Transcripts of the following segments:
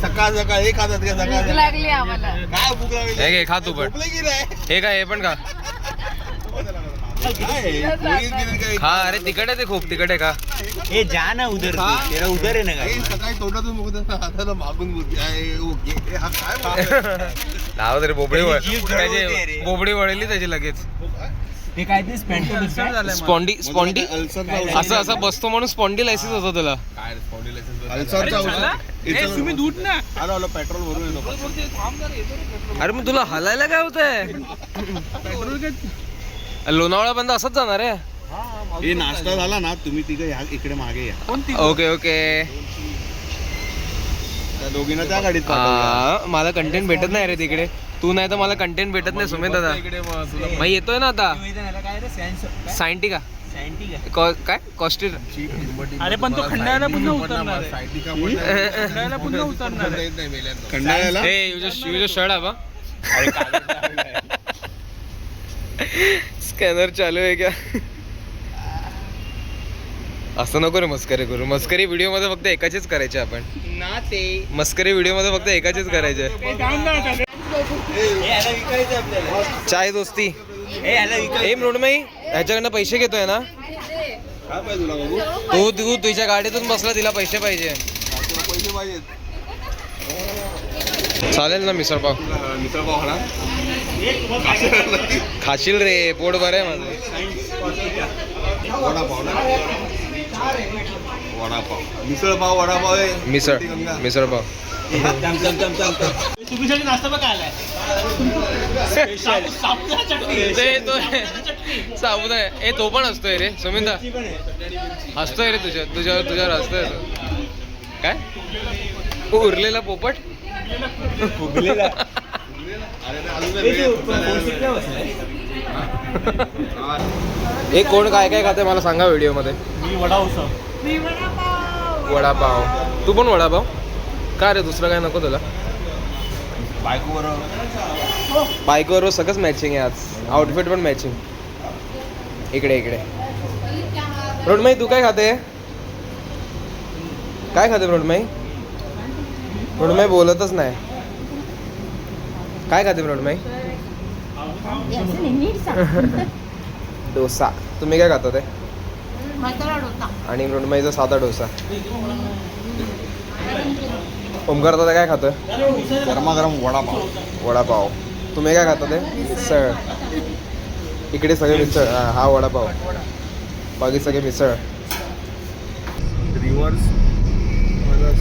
सकाळ सकाळ एक हातात घ्या सकाळ भूक लागली आम्हाला. काय भूक लागली हे घे खा तू पण. झोपले की नाही हे काय हे पण खा. काय पोळीच बिळीच काय खा अरे तिकट आहे ते खूप तिकट आहे का. ए जा ना उधर तू. तेरा उधर आहे ना हे काय सकाळी तोंडातून बघत हाताला मागून बोलते आहे, ओके हा काय लाव तरी बोबडी वळ त्याची जीभ जळवते त्याची रे. बोबडी वळली त्याची लगेच. हे काय ते स्पॅन्टो स्पॉन्डी असं असं बसतो म्हणून स्पॉन्डिलायसिस होतो तुला. काय अल्सरचा औषध तुम्ही दूध ना आलो आलो पेट्रोल भरून येतो अरे मग तुला हलायला काय होतंय. लोणावळा बंद असंच जाणार आहे. हे नाश्ता झाला ना तुम्ही तिघं या इकडे मागे या ओके ओके. त्या दोघींना त्या गाडीत पाठवूया. मला कंटेंट भेटत नाही रे तिकडे. तू नाही तर मला कंटेंट भेटत नाही सुमित दादा. मग येतोय ना आता काय रे सायंटिका सॅन्टिका काय कॉस्टिर. अरे पण तो खंडाळ्याला पुन्हा उतरणार आहे. खंडाळ्याला पुन्हा उतरणार आहे. खंडाळ्याला हे युज शर्ट आबा स्कॅनर चालू आहे क्या. असं नको रे मस्करी करू. मस्करी व्हिडिओ मध्ये फक्त एकाचीच करायची आपण. मस्करी व्हिडिओ मध्ये फक्त एकाचीच करायचे. चाय दोस्ती. ए मृण्मयी ह्याच्याकडनं पैसे घेतोय ना काय पाहिजे तुला बाबू तू तुझ्या गाडीतून बसला तिला पैसे पाहिजे. तुला पैसे पाहिजेत चालेल ना मिसळ पाव मिसळ पाव खाणार खाशील रे पोट बरं आहे माझं. वडापाव ना वडापाव मिसळ पाव वडापाव आहे मिसळ पाव. सुखीसाठी नाश्ता बघ काय आलाय. साबुदा आहे. ए तो पण असतोय रे सुमिता. हसतोय रे तुझ्यावर हसतोय. काय उरलेला पोपट. हे कोण काय काय खाते मला सांगा व्हिडिओ मध्ये. वडापाव. तू पण वडापाव का रे. दुसरं काय नको तुला. बायकोवर सगळंच मॅचिंग आहे आज. आउटफिट पण मॅचिंग. इकडे मृण्मयी तू काय खाते. काय खाते मृण्मयी बोलतच नाही. काय खाते मृण्मयी. डोसा. तुम्ही काय खाता ते. आणि मृण्मयीचा साधा डोसा. ओमकार दादा काय खातोय. गरमागरम वडापाव वडापाव. तुम्ही काय खाता ते मिसळ. इकडे सगळे मिसळ. हा वडापाव बाकी सगळे मिसळ. रिव्हर्स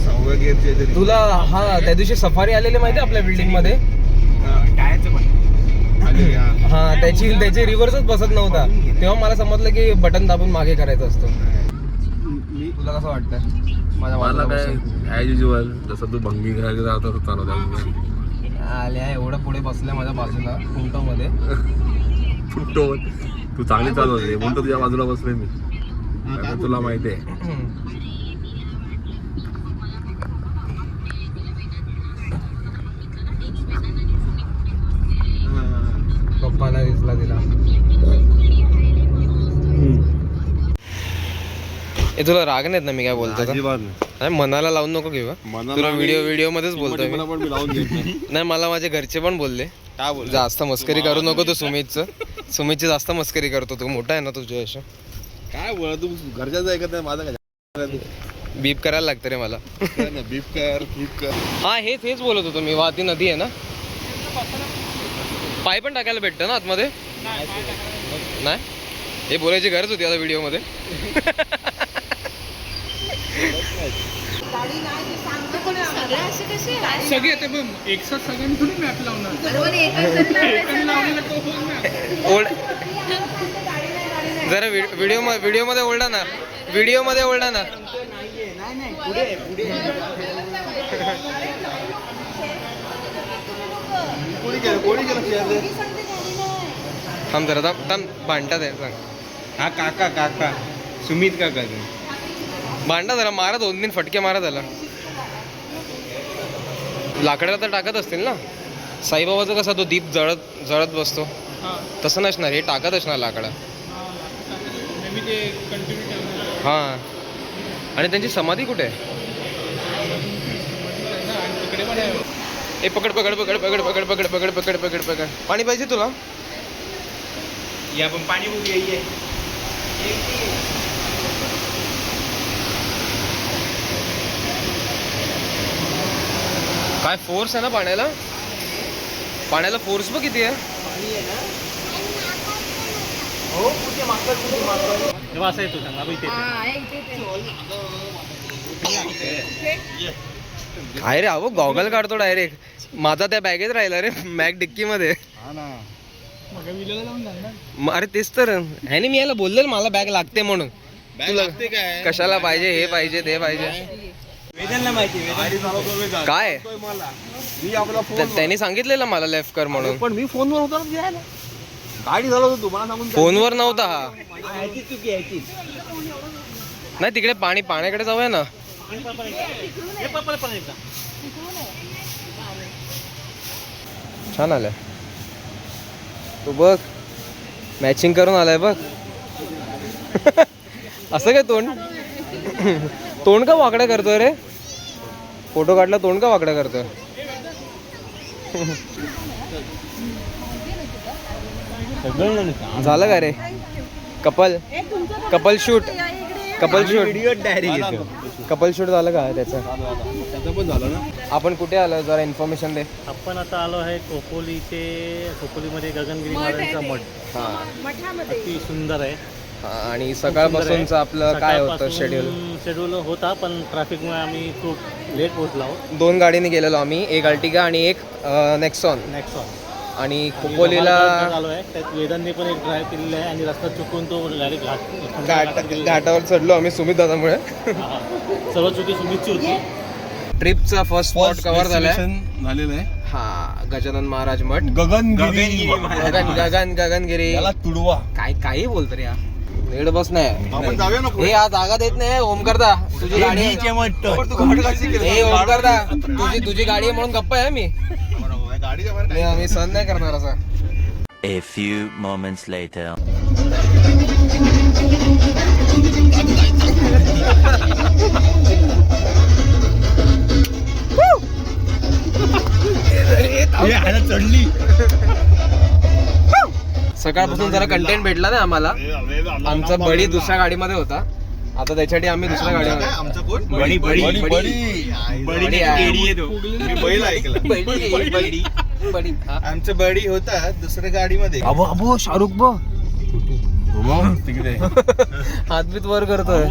6व्या गिअरचे तुला हा त्या दिवशी सफारी आलेले माहिती आपल्या बिल्डिंग मध्ये. टायरचं पण हा त्याची रिव्हर्सच बसत नव्हता. तेव्हा मला समजलं की बटन दाबून मागे करायचं असतं. तुला कसं वाटतंय. मला काय ॲज युजुअल जसं तू भंगी घ्यायला जाता चालवता आल्या एवढं पुढे बसल्या माझ्या बाजूला कुंटो मध्ये. फुटतो तू चांगली चालवते म्हणून तुझ्या बाजूला बसलोय मी. तुला माहिती आहे. पप्पाला दिसला तिला. ए तुला राग नाहीत ना मी काय बोलतो तर. नाही मनाला लावून नको घेऊ. तुला व्हिडिओ मध्येच बोलतोय मी. नाही मला माझे घरचे पण बोलले जास्त मस्करी करू नको तू सुमितची जास्त मस्करी करतो तू. मोठा आहे ना तुझ्या अशा. काय बोला तू घरच्याच ऐकत नाही माझं काय. बीप करायला लागतं रे मला. बीप कर हा हेच बोलत होतो मी. वाती नदी आहे ना. पाय पण टाकायला भेटतं ना आतमध्ये. नाही हे बोलायची गरज होती आता व्हिडिओ मध्ये. सगळे ते पण एकसाथ सगळ्यांनी थोडी मॅप लावणार. जरा व्हिडिओ मध्ये ओढला ना. व्हिडिओ मध्ये ओढला ना. थांब जरा थांब भांडतात आहे सांग. हा काका सुमित काका भांडा जरा मारा 2-3 फटके मारा त्याला. लाकडाला तर टाकत असतील ना. साईबाबाचा कसा तो दीप जळत बसतो तसं नसणार. हे टाकत असणार लाकडा. हा आणि त्यांची समाधी कुठे आहे. ए पकड पकड पकड पकड पकड पकड पकड पकड पकड पकड पाणी पाहिजे तुला या पण पाणी बघूया ये काय फोर्स आहे ना पाण्याला पाण्याला फोर्स बघ किती आहे असं येतो सांगा काय रे अहो गॉगल काढतो डायरेक्ट माझा त्या बॅगेत राहिला रे मॅक डिक्की मध्ये अरे तेच तर ह्याने मी याला बोललेलं मला बॅग लागते म्हणून तुला कशाला पाहिजे हे पाहिजे ते पाहिजे काय त्यांनी सांगितलेलं मला लेफ्ट कर म्हणून पण मी फोनवर होता ना गाडी झालं होतं तुम्हाला सांगून फोनवर नव्हता हा नाही तिकडे पाण्याकडे जाऊया ना छान आलाय तू बघ मॅचिंग करून आलाय बघ असं काय तोंड का वाकडा करतोय रे फोटो काढला तोंड का वाकडा करतोय झालं का रे कपल शूट कपल शूट झालं का त्याचं पण झालं ना आपण कुठे आलो जरा इन्फॉर्मेशन दे आपण आता आलो आहे खोपोलीमध्ये गगनगिरी महाराजांचा मठ हा अति सुंदर आहे आणि सकाळपासूनच आपलं काय होतं शेड्यूल होता पण ट्रॅफिकमुळे आम्ही खूप लेट पोहोचलो आहोत 2 गाडीने गेलेलो आम्ही एक अर्टिगा आणि एक नेक्सॉन आणि खोपोलीला आलो आहे त्यात वेदांनी पण एक ड्राईव्ह केलेला आहे आणि रस्ता चुकून तो डायरेक्ट घाटावर चढलो आम्ही सुमित दादामुळे सर्व चुकी सुमितची होती ट्रिपचा फर्स्ट स्पॉट कव्हर झालाय झालेलं आहे हा गजानन महाराज मठ गगनगिरी याला तुडवा काही बोलतो रे नीट बस नाही आपण जाऊया ना हे आज जागा देत नाही ओमकारदा तुझी गाडी हे ओमकारदा तुझी गाडी आहे म्हणून गप्पा आहे मी आम्ही सहन नाही करणार असं A few moments later. चढली सकाळपासून जरा कंटेंट भेटला ना आम्हाला आमचा बडी दुसऱ्या गाडीमध्ये होता आता त्याच्यासाठी आम्ही दुसऱ्या गाडीमध्ये आमचा कोण बडी आमचं बडी होता दुसऱ्या गाडीमध्ये अबो अबो शाहरुख बघ तिकडे हातबीत वर करतोय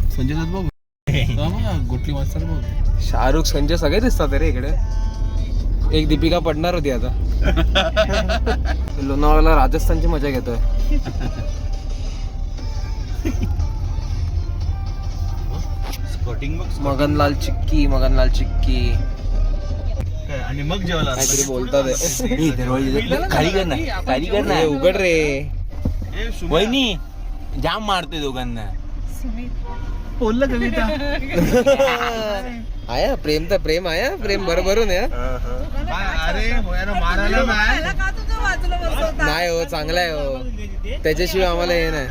संजय दत्त बघ गुटली मास्तर बघ शाहरुख संजय सगळे दिसतात रे इकडे एक दीपिका पडणार होती आता लोणावळ्याला राजस्थानची मजा घेतोय मगनलाल चिक्की आणि मग जेवायला काहीतरी बोलतात खाली कर उघड रे वहिनी जाम मारते दोघांना बोललं कविता आया प्रेम आया प्रेम भरभरून आहे अरे मारायला नाही हो चांगला आहे हो त्याच्याशिवाय आम्हाला हे नाही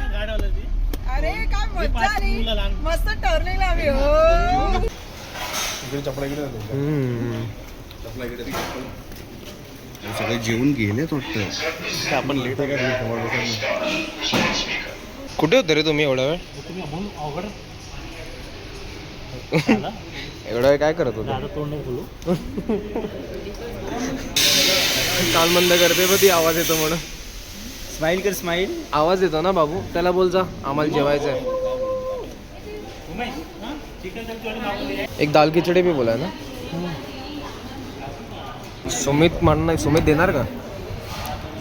अरे काय मजा आली मस्त टर्निंग लावली हो सगळे जेवून गेलेच वाटतं आपण लेट कुठे होते रे तुम्ही एवढा वेळ एवढा वेळ काय करत होता तोंड नाही बोलू काल मंद करते बघ ती आवाज येतो म्हणून स्माइल कर स्माइल आवाज येतो ना बाबू त्याला बोल जा आम्हाला जेवायचंय एक दाल खिचडी भी बोला ना सुमित म्हणणं सुमित देणार का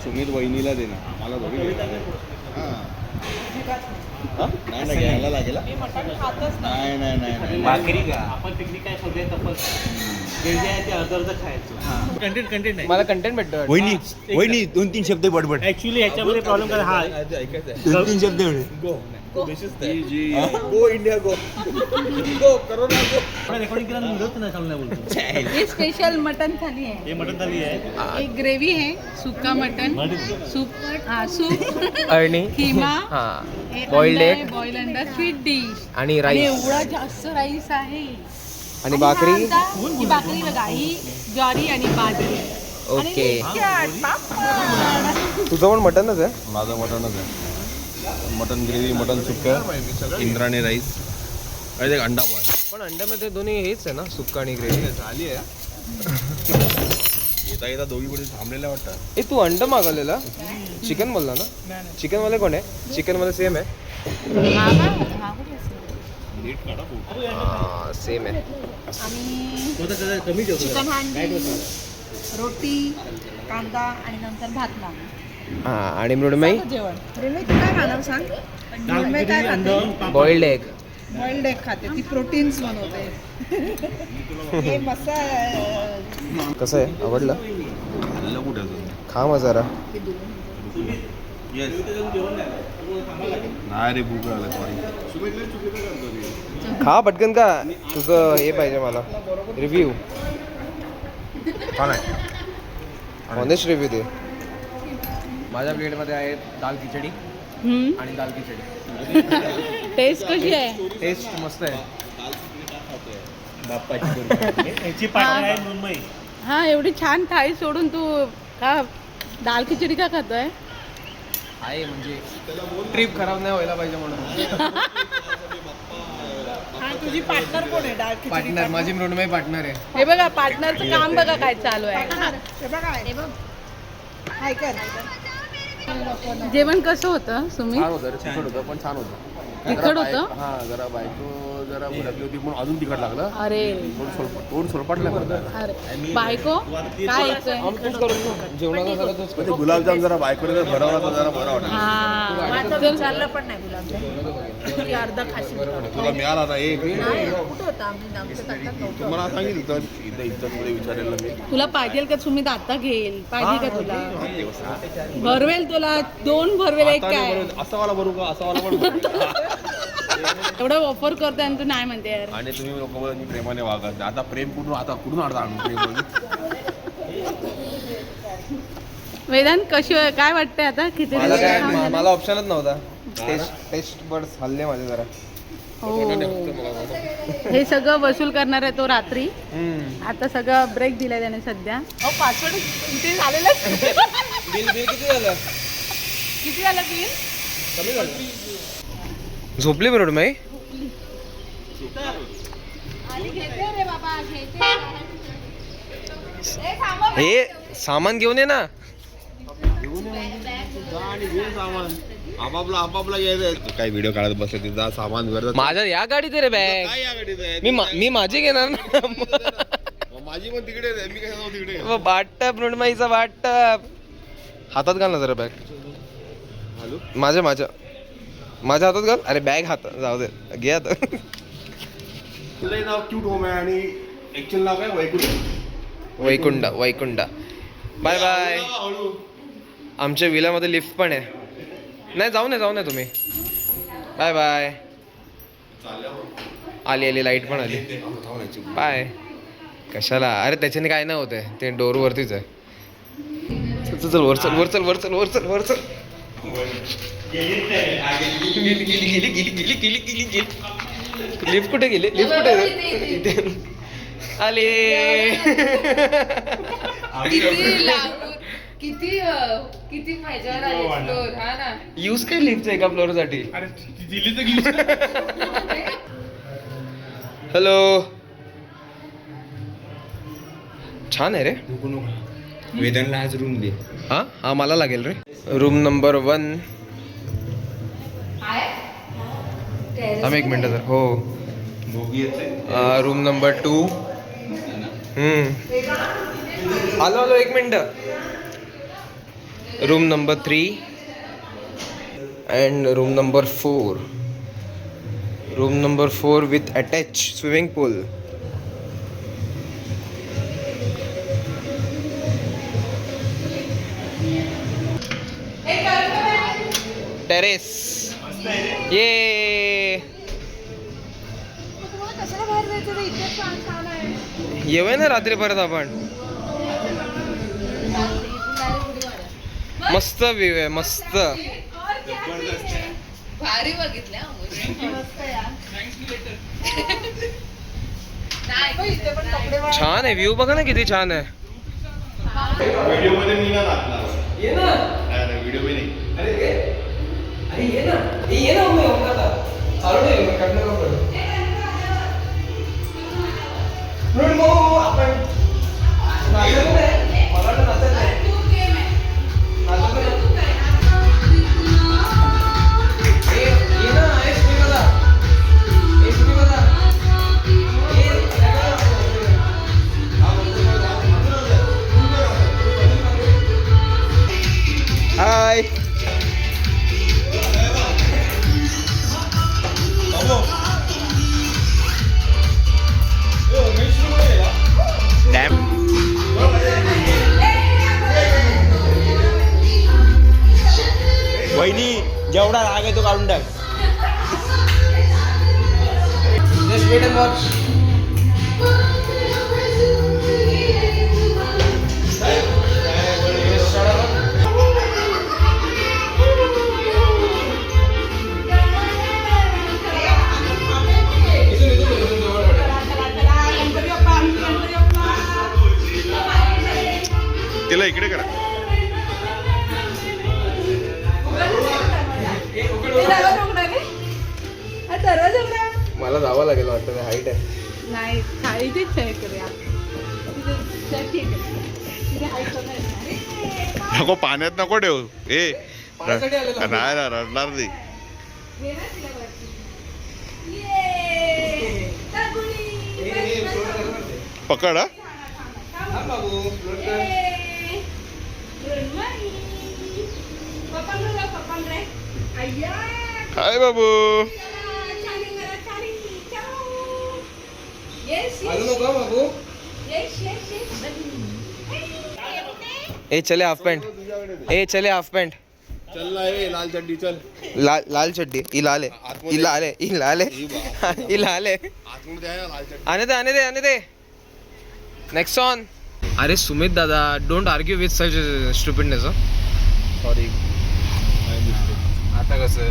सुमित वहिनीला देणार मला थोडी नाही घ्यायला लागेल नाही भाकरी का आपण पिकनिक काय शोधूया कपल अर्ध खायचं कंटेंट नाही मला कंटेंट भेटतो वहिनी 2-3 शब्द बडबड ऍक्च्युली ह्याच्यामध्ये प्रॉब्लेम काय हा 2-3 शब्द go India go corona go recording केला नाही चालू नाही बोलतो ये स्पेशल मटन थाली है हे मटन थाली आहे एक ग्रेवी है सूखा मटन सूप अळणी कीमा हा बॉइल्ड एग बॉइल्ड अंडा स्वीट डिश आणि राईस एवढा जास्त राईस आहे आणि भाकरी ही भाकरी बघा ही ज्वारी आणि बाजरी. ओके. तिखट, पापड. तुझं पण मटनच आहे? माझं मटनच आहे. मटन ग्रेव्ही, मटन सुक्का, इंद्राणी राईस आणि एक अंडा बॉय. पण अंड्यामध्ये दोन्ही हेच आहे ना, सुक्का आणि ग्रेव्ही. झाली आहे. येता येता दोघी कुठे थांबलेल्या वाटतं. ए तू अंड मागवलेला? चिकन बोलला ना? चिकन वाले कोण आहे? चिकन मध्ये सेम आहे. सेम आहे. चिकन हांडी, रोटी, कांदा आणि नंतर भात लागला. हा आणि मृण्मयी जेवण. रिमी तू काय खाणार सांग? मृण्मयी काय खाते? Boiled egg. बॉइल्ड एग खाते. ती प्रोटीन्स बनवते. हे मसाला कसं आहे, आवडलं? खाल्लं कुठे अजून? खा मग जरा. नाही रे भूक लागली. खा पटकन का, तुझं हे पाहिजे मला रिव्ह्यू. छान आहे. ऑनेस्ट रिव्ह्यू दे. माझ्या प्लेटमध्ये आहे दाल खिचडी आणि दाल खिचडी. टेस्ट कशी आहे? टेस्ट मस्त आहे. हा एवढी छान थाळी सोडून तू का दाल खिचडी का खातोय? आहे म्हणजे ट्रिप खराब नाही व्हायला पाहिजे म्हणून. हा तुझी पार्टनर कोण आहे दाल खिचडी? पार्टनर माझी मृण्मयी पार्टनर आहे. हे बघा पार्टनरचं काम बघा काय चालू आहे. हे बघा हे बघ. हाय कर. जेवण कसं होतं सुमित? छान होतं रे, तिखट होतं पण छान होतं. तिखट होतं? हा जरा बायको जरा भडकली होती म्हणून अजून तिखट लागलं. अरे तोंड सोलपाटलं करतात. अरे बायको काय येतोय? जेवणाचा झाला तोच ते गुलाबजाम जरा बायकोने जर भरवला तर जरा बरं वाटलं. हा चाललं पण नाही गुलाबजाम. ती अर्धा खाशील. तुला मिळाला ना एक. कुठं होता आमच्या ताटात नव्हतं. मला सांगितलं तर इथं इथं पुढे विचारायला मी. तुला पाहिजे का सुमित आता घेईल? पाहिजे का तुला? भरवेल तुला 2 भरवेल एक काय? असं वाला भरू का, असं वाला पण एवढं ऑफर करतोय आणि तू नाही म्हणते यार. आणि तुम्ही लोक बोलत मी प्रेमाने वागत. आता प्रेम कुठून आता आणून प्रेम. वेदांत कशी काय वाटतंय आता खिचडी? मला ऑप्शनच नव्हता. टेस्ट बर्ड्स हल्ले माझे जरा. हो हे सगळं वसूल करणार आहे तो रात्री. आता सगळं ब्रेक दिलाय त्याने सध्या. पासवर्ड किती झालेलं? बिल किती झालं? किती झालं बिल? कमी झालं. झोपली बरोबर माई. हे सामान घेऊन ये ना. आपापला यायचं. काय व्हिडिओ काढत बसले तिथं सामान वगैरे. माझ्या या गाडीत आहे रे बॅग. मी माझी घेणार ना. माझी पण तिकडे आहे. मी काय तिकडे. वाटप मृण्मयीचा वाटप. हातात घाल ना जरा बॅग. माझ्या हातात घाल. अरे बॅग हातात जाऊ दे, घे आता. तुझं नाव क्यूट होम आहे आणि ऍक्च्युअल नाव काय वैकुंडा. Bye bye. आमच्या विलामध्ये लिफ्ट पण आहे. नाही जाऊ नये तुम्ही. Bye bye. आली लाईट पण आली. बाय. कशाला? अरे त्याच्याने काय नाही होत. ते डोर वरतीच आहे. चल वर चल. गेली. लिफ्ट कुठे गेली? आले. किती मजा आली. हा ना. यूज काय लिफ्ट एका फ्लोअर साठी? हॅलो. छान आहे रे. वेदांना आज रूम दे. हा मला लागेल रे. Room number 1. एक मिनिट सर. हो रूम नंबर 2. आलो 1 minute. Room number 3 and room number 4. Room number 4 with attach swimming pool. Terrace. ये येऊया ना रात्री परत आपण. मस्त व्ह्यू आहे. मस्त भारी बघितलं. छान आहे व्ह्यू बघा ना किती छान आहे. व्हिडिओ मध्ये मी ना टाकला. ये ना व्हिडिओ मध्ये नाही. अरे ये ना चालू आपण हाय डॅम वहिनी जेवढा राग आहे तो काढून टाक. Just wait and watch. तिला इकडे करा. मला जावं लागेल वाटतं हाईट आहे. नाही इथेच चेक करूया. ठीक आहे. नको पाण्यात नको ठेव. पाण्यासाठी आलेलो आम्ही. नाही ना रडणार नाही. पकड हा. हाय बाबू. ए चले हाफ पॅन्ट. चल ना लाल चड्डी चल. लाल चड्डी ही लाल आहे. आतमध्ये आहे ना लाल चड्डी. आने दे नेक्स्ट ऑन. अरे सुमित दादा don't argue with such stupidness. Sorry. आता कसं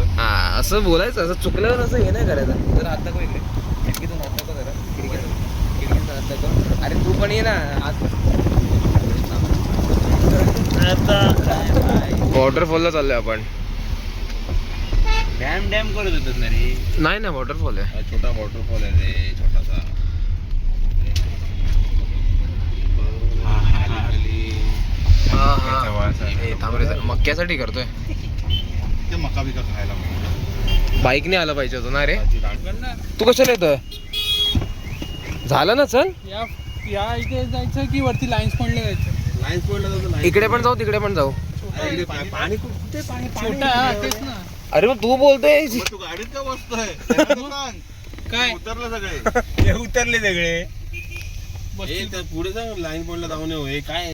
असं बोलायचं, असं चुकल्यावर असं हे नाही करायचं. जरा हात दाखव इकडे. खिडकीतून हात दाखव जरा. खिडकीतून हात दाखव. अरे तू पण ये ना हात. वॉटरफॉलला चाललोय आपण. डॅम करत होतात ना रे. नाही ना वॉटरफॉल आहे. छोटा वॉटरफॉल आहे रे छोटासा. मक्क्यासाठी करतोय. ते मका बिका खायला बाईकने आलं पाहिजे होतं ना रे. तू कशाला येतोय? झालं ना चल. या इथे जायचं की वरती लाईन्स पॉइंटला जायचं? लाईन्स पॉइंटला जातो. इकडे पण जाऊ तिकडे पण जाऊ. पाणी कुठे पाणी छोटा तेच ना. अरे मग तू बोलतोय. तू गाडीत का बसतोय? काय उतरलं सगळे. उतरले सगळे. पुढे जाऊ लाईन पॉइंटला जाऊन येऊ. हे काय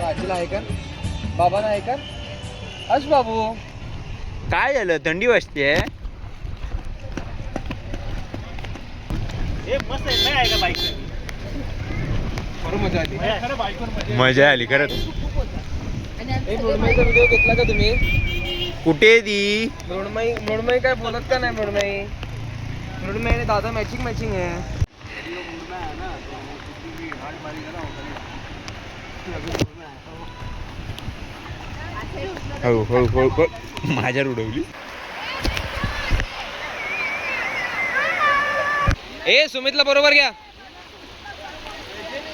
आजीला आहे का? बाबांना आहे का? हस बाबू. काय झालं? थंडी वाजते. मजा आली खरंच. मृण्मयीचा व्हिडिओ घेतला का तुम्ही? कुठे ती मृण्मयी काय बोलत का नाही? मृण्मयी आणि दादा मॅचिंग आहे. हो माझ्यावर उडवली. ए सुमितला बरोबर घ्या.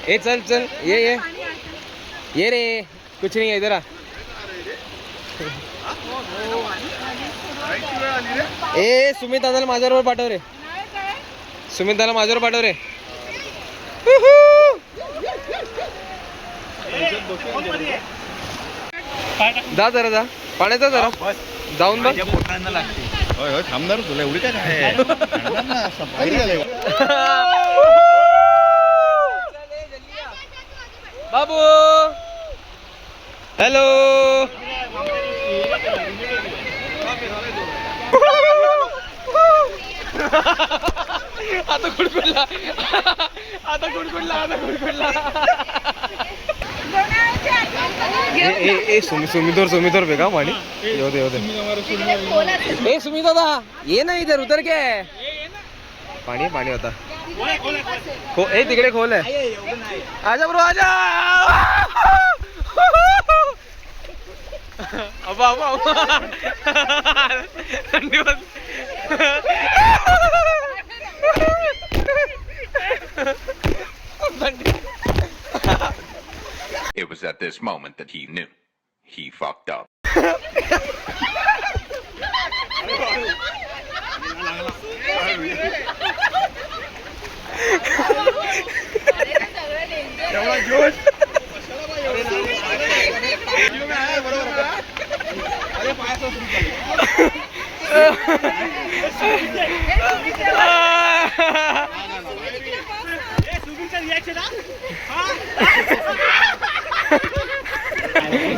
ए चल ये रे. कुछ नहीं है इधर आ. ए सुमित दादाला माझ्याबरोबर पाठव रे. सुमित दादा माझ्यावर पाठव रे. जा जरा जा पाण्याचा जरा जाऊन बघ. थांबणार तुला एवढी काय बाबू हॅलो. आता कुडकुडला आता कुडकुडला आता कुडकुडला. ए सुमितोर बेगा पाणी येऊ दे. ए सुमित दादा ये ना इधर उतर के. पाणी होता. ए तिकडे खोल आहे. आजा ब्रो आजा. अबा थंडी वाज. It was at this moment that he knew. He fucked up.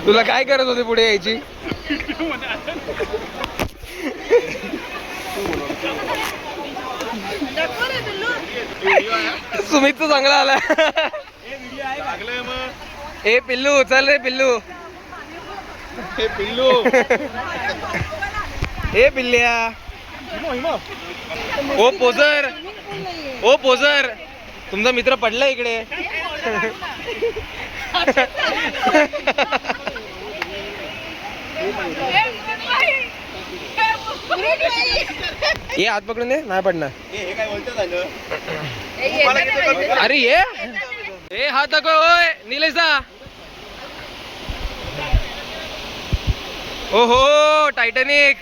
तुला काय करत होते पुढे यायची. सुमितचं चांगला आला. ए पिल्लू चल रे पिल्लू. ए पिल्ल्या. ओ पोझर तुमचा मित्र पडला इकडे. ये हात पकडून दे नाही पडणार. अरे ये हात दाखव. ओय निलेश दा. ओहो टायटॅनिक.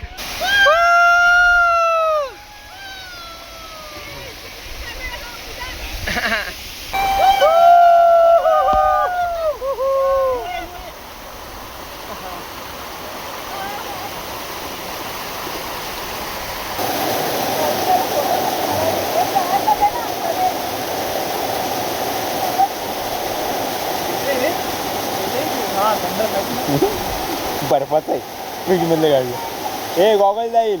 बर्फाच आहे फ्रीजमधलं गाडी. ए गॉगल जाईल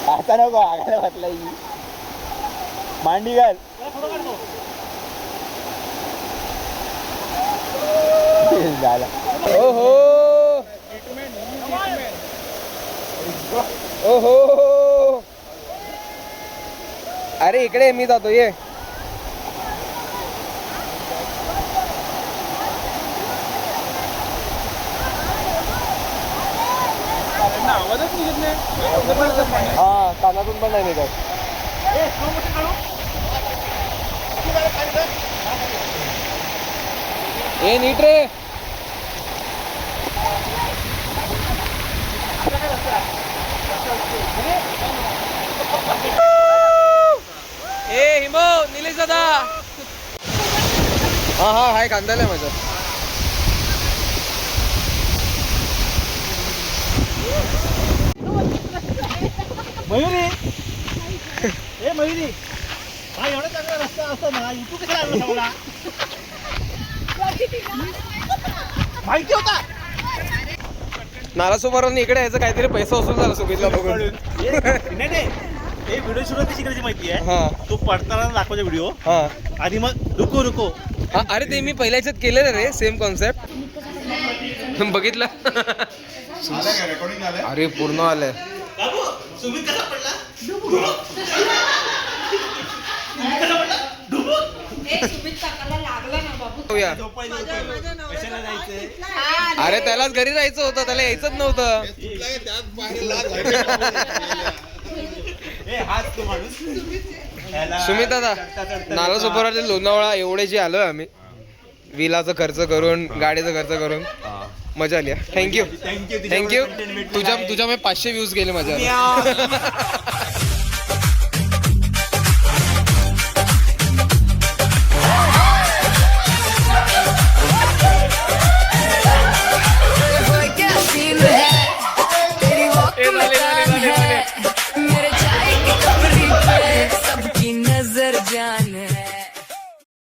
आता नको आगायला घातला मांडी घाल. झाला. ओहो अरे इकडे मी जातो ये. हा कानातून पण नाही निघत. ए नीट रे. ए हिमो निलेश दादा. हा हाय कांदाला माझं. मयुरी ए मयुरी हा एवढा चांगला रस्ता असताना युट्यूब कसा लागला मला माहिती होता. नालासोबत इकडे यायचं काहीतरी पैसा वसूल झाला सुमितला बघून. नाही हे व्हिडिओ शूट कशी करायची माहिती आहे. हा तो पडताना दाखवायचा व्हिडिओ. हा आणि मग रुको हा अरे ते मी पहिल्या ह्याच्यात केलेलं रे सेम कॉन्सेप्ट. बघितलं. अरे पूर्ण आलंय. सुमित कसा पडला. अरे त्यालाच घरी राहायचं होतं त्याला यायचंच नव्हतं. सुमित दादा नालासोपारा लोणावळा एवढे जे आलोय आम्ही विलाचा खर्च करून गाडीचा खर्च करून मजा आली थँक्यू तुझ्या मी 500 व्ह्यूज गेले मजा आली